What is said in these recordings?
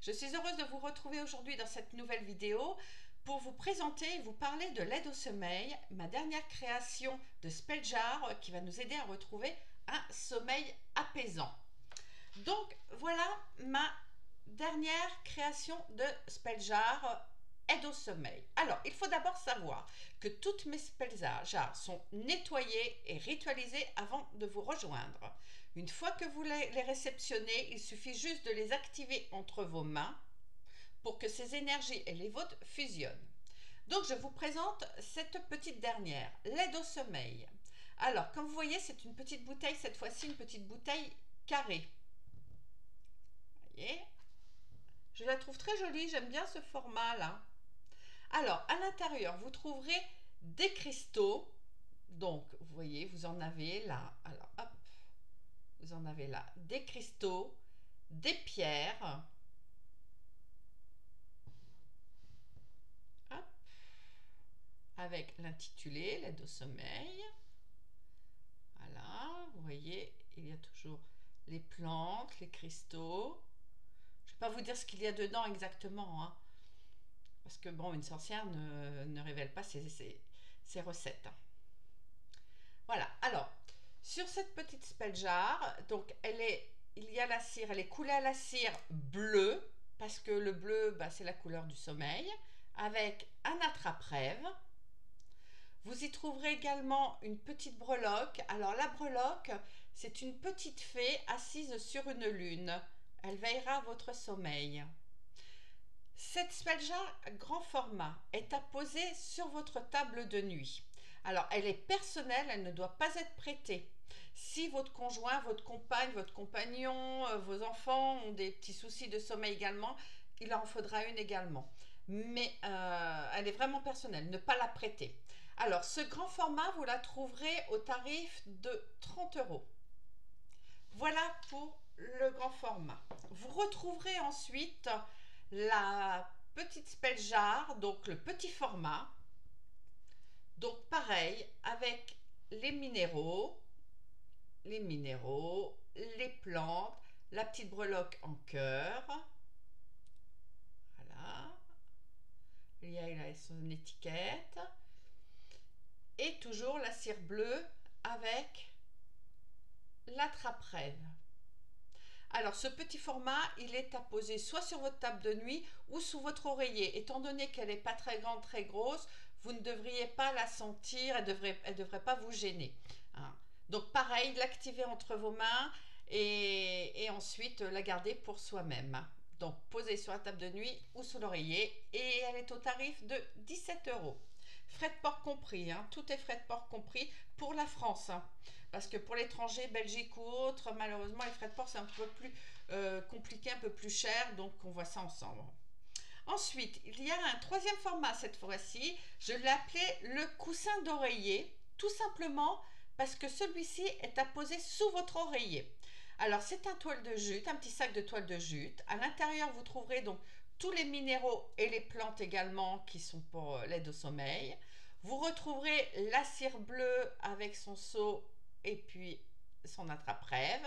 Je suis heureuse de vous retrouver aujourd'hui dans cette nouvelle vidéo pour vous présenter et vous parler de l'aide au sommeil, ma dernière création de Spelljar qui va nous aider à retrouver un sommeil apaisant. Donc voilà ma dernière création de Spelljar aide au sommeil. Alors, il faut d'abord savoir que toutes mes Spelljars sont nettoyées et ritualisées avant de vous rejoindre. Une fois que vous les réceptionnez, il suffit juste de les activer entre vos mains pour que ces énergies et les vôtres fusionnent. Donc, je vous présente cette petite dernière, l'aide au sommeil. Alors, comme vous voyez, c'est une petite bouteille, cette fois-ci une petite bouteille carrée. Vous voyez ? Je la trouve très jolie, j'aime bien ce format-là. Alors, à l'intérieur, vous trouverez des cristaux. Donc, vous voyez, vous en avez là. Alors, hop, vous en avez là des cristaux, des pierres. Hop, avec l'intitulé, l'aide au sommeil. Voilà, vous voyez, il y a toujours les plantes, les cristaux. Je ne vais pas vous dire ce qu'il y a dedans exactement, hein, parce que bon, une sorcière ne révèle pas ses recettes. Voilà, alors, sur cette petite Spelljar, donc il y a la cire, elle est coulée à la cire bleue, parce que le bleu, c'est la couleur du sommeil, avec un attrape-rêve. Vous y trouverez également une petite breloque. Alors la breloque, c'est une petite fée assise sur une lune. Elle veillera à votre sommeil. Cette Spelljar grand format est à poser sur votre table de nuit. Alors, elle est personnelle, elle ne doit pas être prêtée. Si votre conjoint, votre compagne, votre compagnon, vos enfants ont des petits soucis de sommeil également, il en faudra une également. Mais elle est vraiment personnelle, ne pas la prêter. Alors, ce grand format, vous la trouverez au tarif de 30 €. Voilà pour le grand format. Vous retrouverez ensuite la petite Spelljar, donc le petit format. Donc pareil, avec les minéraux, les plantes, la petite breloque en cœur. Voilà. Il a son étiquette. Et toujours la cire bleue avec l'attrape-rêve. Alors, ce petit format, il est à poser soit sur votre table de nuit ou sous votre oreiller. Étant donné qu'elle n'est pas très grande, très grosse, vous ne devriez pas la sentir, elle devrait pas vous gêner. Hein. Donc, pareil, l'activer entre vos mains et ensuite la garder pour soi-même. Donc, posez sur la table de nuit ou sous l'oreiller et elle est au tarif de 17 €. Frais de port compris, hein, tout est frais de port compris pour la France. Hein, parce que pour l'étranger, Belgique ou autre, malheureusement, les frais de port, c'est un peu plus compliqué, un peu plus cher, donc on voit ça ensemble. Ensuite, il y a un troisième format cette fois-ci, je l'ai appelé le coussin d'oreiller, tout simplement parce que celui-ci est à poser sous votre oreiller. Alors, c'est un toile de jute, un petit sac de toile de jute. À l'intérieur, vous trouverez donc tous les minéraux et les plantes également qui sont pour l'aide au sommeil. Vous retrouverez la cire bleue avec son seau et puis son attrape-rêve.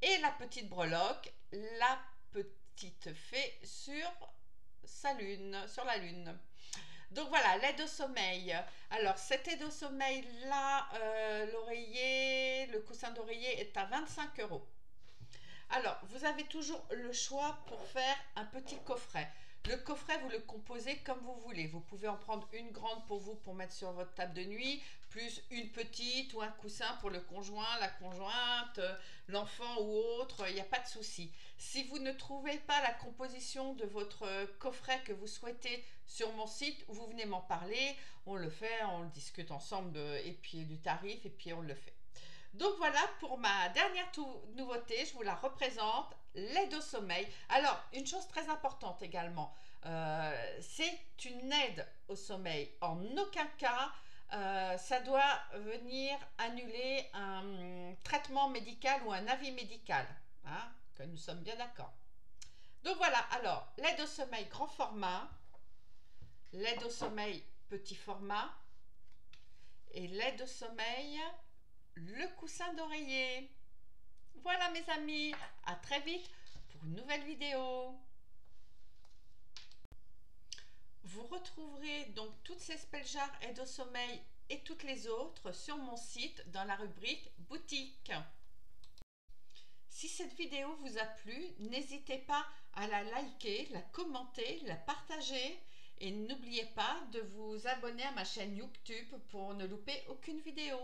Et la petite breloque, la petite fée sur sa lune, sur la lune. Donc voilà, l'aide au sommeil. Alors cette aide au sommeil là, l'oreiller, le coussin d'oreiller est à 25 €. Alors, vous avez toujours le choix pour faire un petit coffret. Le coffret, vous le composez comme vous voulez. Vous pouvez en prendre une grande pour vous, pour mettre sur votre table de nuit, plus une petite ou un coussin pour le conjoint, la conjointe, l'enfant ou autre, il n'y a pas de souci. Si vous ne trouvez pas la composition de votre coffret que vous souhaitez sur mon site, vous venez m'en parler, on le fait, on le discute ensemble et puis du tarif et puis on le fait. Donc voilà pour ma dernière nouveauté, je vous la représente, l'aide au sommeil. Alors, une chose très importante également, c'est une aide au sommeil. En aucun cas, ça doit venir annuler un traitement médical ou un avis médical, hein, que nous sommes bien d'accord. Donc voilà, alors, l'aide au sommeil grand format, l'aide au sommeil petit format et l'aide au sommeil le coussin d'oreiller. Voilà mes amis, à très vite pour une nouvelle vidéo. Vous retrouverez donc toutes ces spell jars aide au sommeil et toutes les autres sur mon site dans la rubrique boutique. Si cette vidéo vous a plu, n'hésitez pas à la liker, la commenter, la partager et n'oubliez pas de vous abonner à ma chaîne YouTube pour ne louper aucune vidéo.